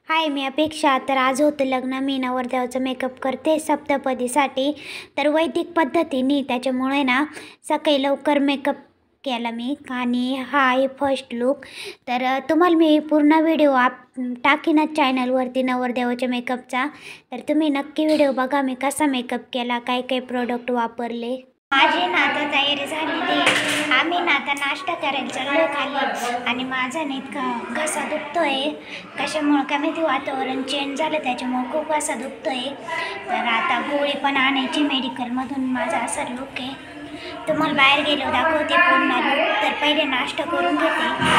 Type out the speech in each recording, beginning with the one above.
हाय, मी अपेक्षा. तर आज होतं लग्न. मी नवरदेवाचा मेकअप करते सप्तपदीसाठी. तर वैदिक पद्धतीने त्याच्यामुळे ना सकाळी लवकर मेकअप केला मी आणि हा आहे फर्स्ट लूक. तर तुम्हाला मी पूर्ण व्हिडिओ टाकीनच चॅनलवरती नवरदेवाच्या मेकअपचा. तर तुम्ही नक्की व्हिडिओ बघा मी कसा मेकअप केला, काय काय प्रोडक्ट वापरले. माझी ना आता तयारी झालेली आहे. आम्ही ना आता नाश्ता करायला चाललो खाली आणि माझा नाही इतका घसा दुखतोय. कशामुळं का माहिती, वातावरण चेंज झालं त्याच्यामुळं खूप घसा दुखतोय. तर आता गोळी पण आणायची मेडिकलमधून. माझा असा लुक आहे. तुम्हाला बाहेर गेलो दाखवते पूर्ण लुक. तर पहिले नाश्ता करून घेते.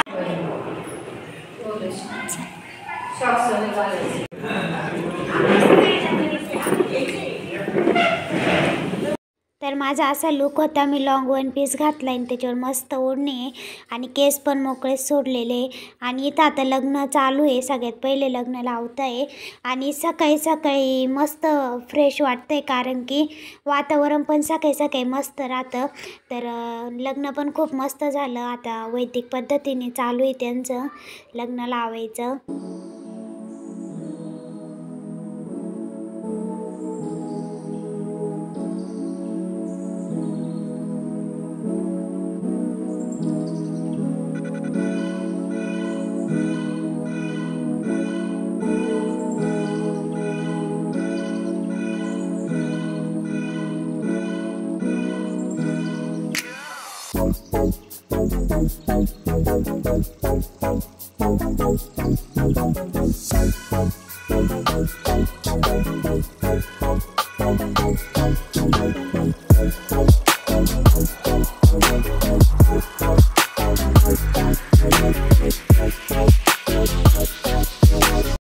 तर माझा असा लुक होता. मी लॉंग वन पीस घातला आणि त्याच्यावर मस्त ओढणी आहे आणि केस पण मोकळे सोडलेले. आणि इथं आता लग्न चालू आहे. सगळ्यात पहिले लग्न लावत आहे आणि सकाळी सकाळी मस्त फ्रेश वाटतं आहे, कारण की वातावरण पण सकाळी सकाळी मस्त राहतं. तर लग्न पण खूप मस्त झालं. आता वैदिक पद्धतीने चालू आहे त्यांचं लग्न लावायचं.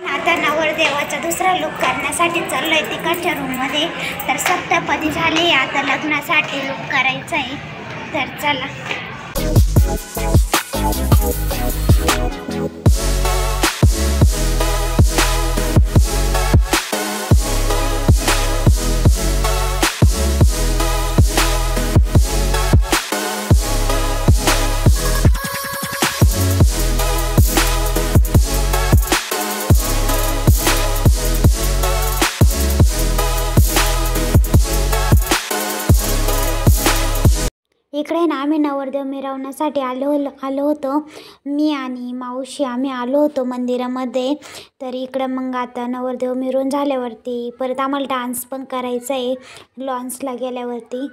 आता नवरदेवाचा दुसरा लुक करण्यासाठी चाललोय तिकडच्या रूममध्ये. तर सप्तपदी झाली, आता लग्नासाठी लुक करायचं आहे. तर चला. इकडे ना आम्ही नवरदेव मिरवण्यासाठी आलो होतो. मी आणि मावशी आम्ही आलो होतो मंदिरामध्ये. तर इकडं मग आता नवरदेव मिरवून झाल्यावरती परत आम्हाला डान्स पण करायचा आहे लॉन्सला गेल्यावरती.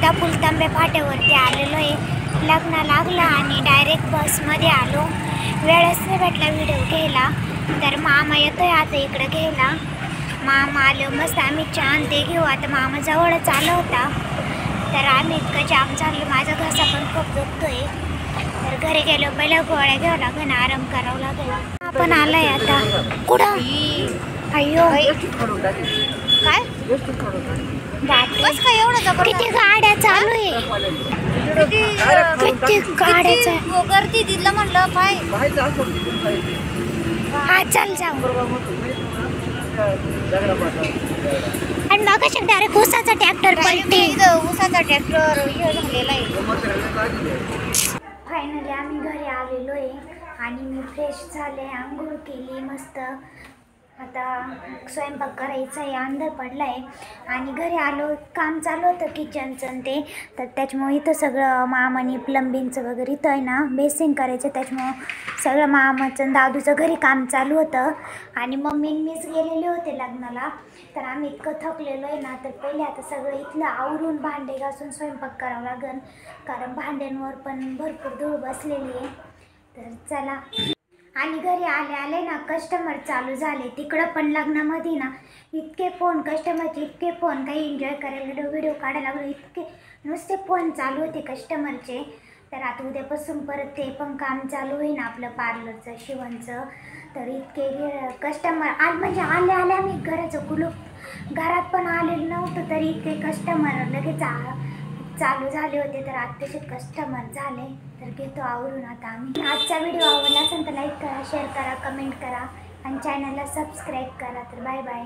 आता फुलतांबे फाट्यावरती आलेलो आहे. लग्न लागलं आणि डायरेक्ट बसमध्ये आलो. वेळच नाही भेटला व्हिडिओ घ्यायला. तर मामा येतोय आता इकडं घ्यायला. मामा आलो मस्त आम्ही छान ते घेऊ. आता मामा जवळच आला होता. तर आम्ही इतकं जाम चाललो. माझा घसा पण खूप दुखतोय. तर घरी गेलो पहिल्या गोळ्या घ्यावं लागेल, आराम करावं लागेल. आपण आलाय आता. कुठं? अय्यो काय बस काय एवढं किती गाड्या चालू आहे. किती गाड्या गर्दी दिलं म्हणलं पाय. हा चल जाऊ. आणि मग कशा डायरेक्ट उसाचा ट्रॅक्टर पलटी. उसाचा ट्रॅक्टर हे झालेला आहे. फायनली आम्ही घरी आलेलो आहे आणि मी फ्रेश झाले, आंघोळ केली मस्त. आता स्वयंपाक करायचा आहे. अंधार पडला आहे आणि घरी आलो. काम चालू होतं किचनचं ते. तर त्याच्यामुळे इथं सगळं मामानी प्लंबिंगचं वगैरे इथं आहे ना बेसिंग करायचं. त्याच्यामुळं सगळं मामाचं दादूचं घरी काम चालू होतं. आणि मम्मी मीच गेलेले होते लग्नाला. तर आम्ही इतकं थकलेलो आहे ना. तर पहिले आता सगळं इथलं आवरून भांडे घासून स्वयंपाक करावं लागेल, कारण भांड्यांवर पण भरपूर धूळ बसलेली आहे. तर चला. आणि घरी आले ना कस्टमर चालू झाले. तिकडं पण लग्नामध्ये ना इतके फोन, कस्टमरचे इतके फोन. काही एन्जॉय करायला व्हिडिओ काढायला लागलो, इतके नुसते फोन चालू होते कस्टमरचे. तर आता उद्यापासून परत ते पण काम चालू होईल आपलं पार्लरचं, शिवणचं. तर इतके कस्टमर म्हणजे आले आम्ही घराचं कुलूप घरात पण आलेलं नव्हतं तरी इतके कस्टमर लगेच चालू झाले होते. तर आत्ताचे कस्टमर झाले. तर घेतो आवरून आता आम्ही. आजचा व्हिडिओ आवडला असेल तर लाईक करा, शेअर करा, कमेंट करा आणि चॅनलला सबस्क्राईब करा. तर बाय बाय.